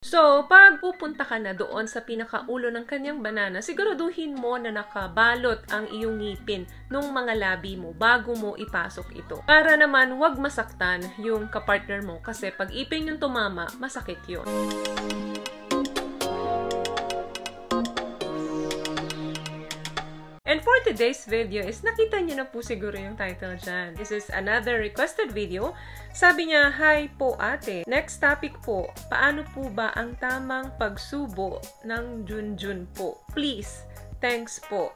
So, pag pupunta ka na doon sa pinakaulo ng kanyang banana, siguraduhin mo na nakabalot ang iyong ngipin nung mga labi mo bago mo ipasok ito. Para naman wag masaktan yung kapartner mo kasi pag ipin yung tumama, masakit yun. And for today's video is nakita niyo na po siguro yung title dyan. This is another requested video. Sabi niya, "Hi po ate. Next topic po, paano po ba ang tamang pagsubo ng Junjun po? Please, thanks po."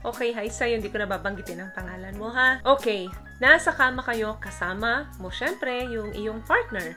Okay, hi sa'yo. Hindi ko nababanggitin ang pangalan mo, ha? Okay, nasa kama kayo, kasama mo syempre yung iyong partner.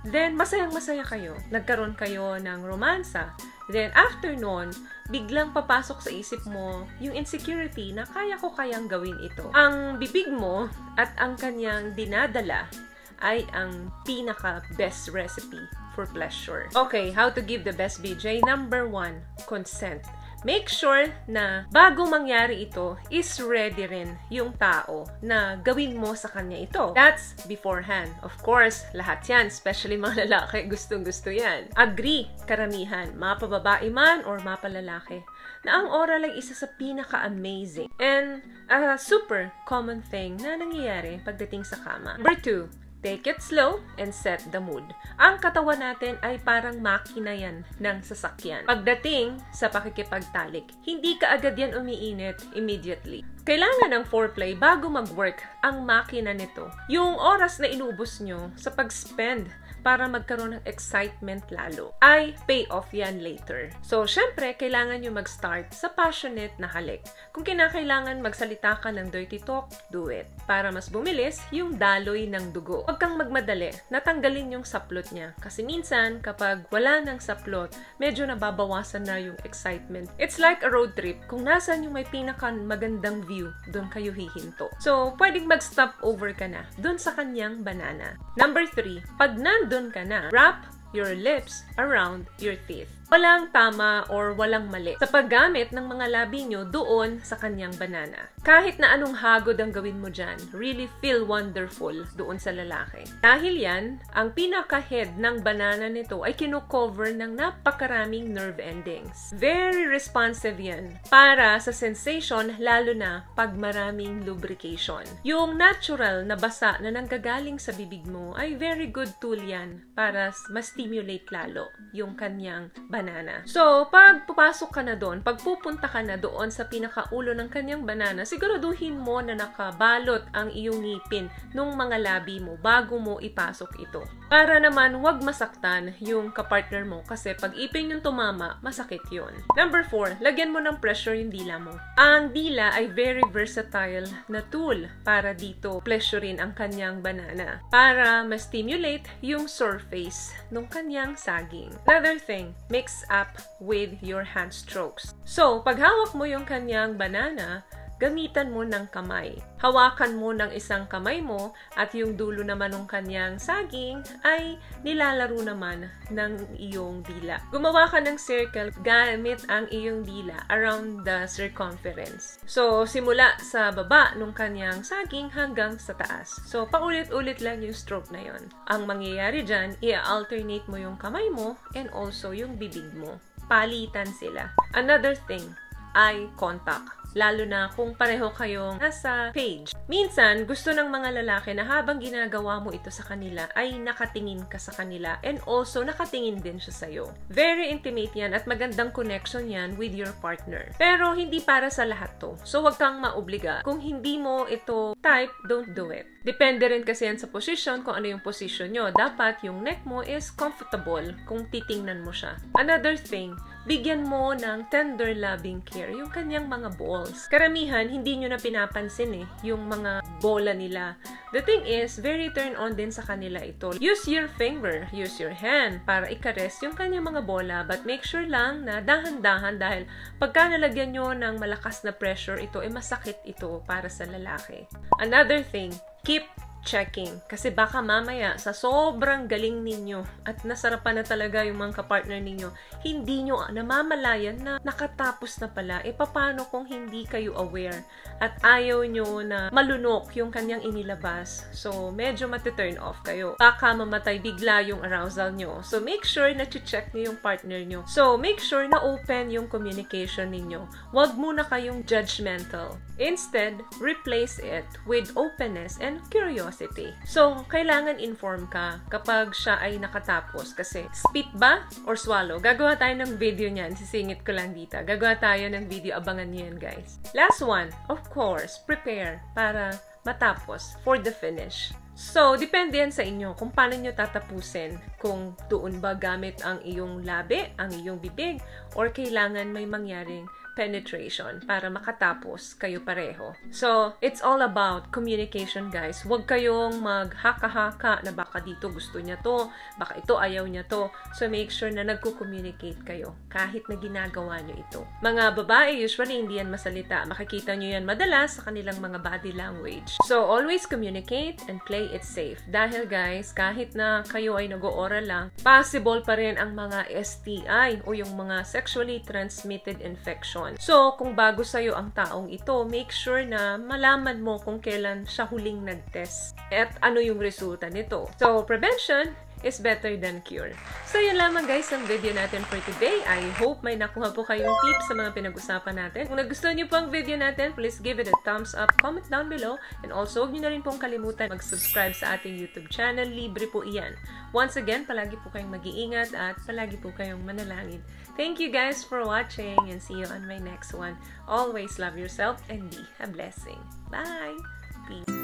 Then, masayang-masaya kayo. Nagkaroon kayo ng romansa. Then, after nun, biglang papasok sa isip mo yung insecurity na kaya ko kayang gawin ito. Ang bibig mo at ang kanyang dinadala ay ang pinaka-best recipe for pleasure. Okay, how to give the best BJ? Number 1, consent. Make sure na bago mangyari ito, is ready rin yung tao na gawin mo sa kanya ito. That's beforehand. Of course, lahat yan, especially mga lalaki, gustong-gusto yan. Agree, karamihan, mapababae man or mapalalaki, na ang oral ay isa sa pinaka-amazing and a super common thing na nangyayari pagdating sa kama. Number 2, take it slow and set the mood. Ang katawan natin ay parang makina yan ng sasakyan. Pagdating sa pakikipagtalik, hindi kaagad yan umiinit immediately. Kailangan ng foreplay bago mag-work ang makina nito. Yung oras na inubos nyo sa pag-spend para magkaroon ng excitement lalo, ay pay off yan later. So, syempre, kailangan nyo mag-start sa passionate na halik. Kung kinakailangan magsalita ka ng dirty talk, do it. Para mas bumilis yung daloy ng dugo. Huwag kang magmadali, natanggalin yung saplot niya. Kasi minsan, kapag wala ng saplot, medyo nababawasan na yung excitement. It's like a road trip. Kung nasan yung may pinaka-magandang view, doon kayo hihinto. So, pwedeng mag-stop over ka na doon sa kanyang banana. Number 3, pag nandun ka na, wrap your lips around your teeth. Walang tama or walang mali sa paggamit ng mga labi nyo doon sa kanyang banana. Kahit na anong hagod ang gawin mo dyan, really feel wonderful doon sa lalaki. Dahil yan, ang pinaka-head ng banana nito ay kino-cover ng napakaraming nerve endings. Very responsive yan para sa sensation, lalo na pag maraming lubrication. Yung natural na basa na nanggagaling sa bibig mo ay very good tool yan para ma-stimulate lalo yung kanyang banana. So, pag pupasok ka na doon, pag pupunta ka na doon sa pinakaulo ng kanyang banana, siguraduhin mo na nakabalot ang iyong ngipin nung mga labi mo bago mo ipasok ito. Para naman wag masaktan yung kapartner mo kasi pag ipin yung tumama, masakit yun. Number 4, lagyan mo ng pressure yung dila mo. Ang dila ay very versatile na tool para dito pleasurein ang kanyang banana para ma-stimulate yung surface ng kanyang saging. Another thing, mix up with your hand strokes. So, pag hawak mo yung kanyang banana, gamitan mo ng kamay. Hawakan mo ng isang kamay mo at yung dulo naman ng kanyang saging ay nilalaro naman ng iyong dila. Gumawa ka ng circle gamit ang iyong dila around the circumference. So, simula sa baba ng kanyang saging hanggang sa taas. So, paulit-ulit lang yung stroke na yon. Ang mangyayari dyan, i-alternate mo yung kamay mo and also yung bibig mo. Palitan sila. Another thing, eye contact. Lalo na kung pareho kayong nasa page. Minsan, gusto ng mga lalaki na habang ginagawa mo ito sa kanila, ay nakatingin ka sa kanila and also nakatingin din siya sa'yo. Very intimate yan at magandang connection yan with your partner. Pero hindi para sa lahat to. So, wag kang maobliga. Kung hindi mo ito type, don't do it. Depende rin kasi yan sa position, kung ano yung position nyo. Dapat yung neck mo is comfortable kung titingnan mo siya. Another thing, bigyan mo ng tender loving care yung kanyang mga balls. Karamihan, hindi nyo na pinapansin yung mga bola nila. The thing is, very turn on din sa kanila ito. Use your finger, use your hand para ikares yung kanyang mga bola, but make sure lang na dahan-dahan dahil pagka nalagyan nyo ng malakas na pressure ito, masakit ito para sa lalaki. Another thing, keep checking. Kasi baka mamaya, sa sobrang galing ninyo at nasarapan na talaga yung mga kapartner ninyo, hindi nyo namamalayan na nakatapos na pala. E paano kung hindi kayo aware at ayaw nyo na malunok yung kanyang inilabas? So, medyo mati-turn off kayo. Baka mamatay bigla yung arousal nyo. So, make sure na check nyo yung partner nyo. So, make sure na open yung communication ninyo. Huwag muna kayong judgmental. Instead, replace it with openness and curiosity. So, kailangan inform ka kapag siya ay nakatapos. Kasi, spit ba or swallow? Gagawa tayo ng video niyan. Sisingit ko lang dito. Gagawa tayo ng video. Abangan niyo yan, guys. Last one, of course, prepare para matapos for the finish. So, depende yan sa inyo kung paano nyo tatapusin. Kung doon ba gamit ang iyong labi, ang iyong bibig, or kailangan may mangyaring penetration para makatapos kayo pareho. So, it's all about communication, guys. Huwag kayong maghaka-haka na baka dito gusto niya to, baka ito ayaw niya to. So, make sure na nagko-communicate kayo kahit na ginagawa niyo ito. Mga babae, usually hindi yan masalita. Makikita niyo yan madalas sa kanilang mga body language. So, always communicate and play it safe. Dahil, guys, kahit na kayo ay nag-ooral lang, possible pa rin ang mga STI o yung mga sexually transmitted infection. So, kung bago sa'yo ang taong ito, make sure na malaman mo kung kailan siya huling nag-test at ano yung resulta nito. So, prevention is better than cure. So, yun lamang guys ang video natin for today. I hope may nakuha po kayong tips sa mga pinag-usapan natin. Kung nagustuhan niyo po ang video natin, please give it a thumbs up, comment down below, and also huwag niyo na rin pong kalimutan mag-subscribe sa ating YouTube channel. Libre po iyan. Once again, palagi po kayong mag-iingat at palagi po kayong manalangin. Thank you guys for watching and see you on my next one. Always love yourself and be a blessing. Bye! Peace.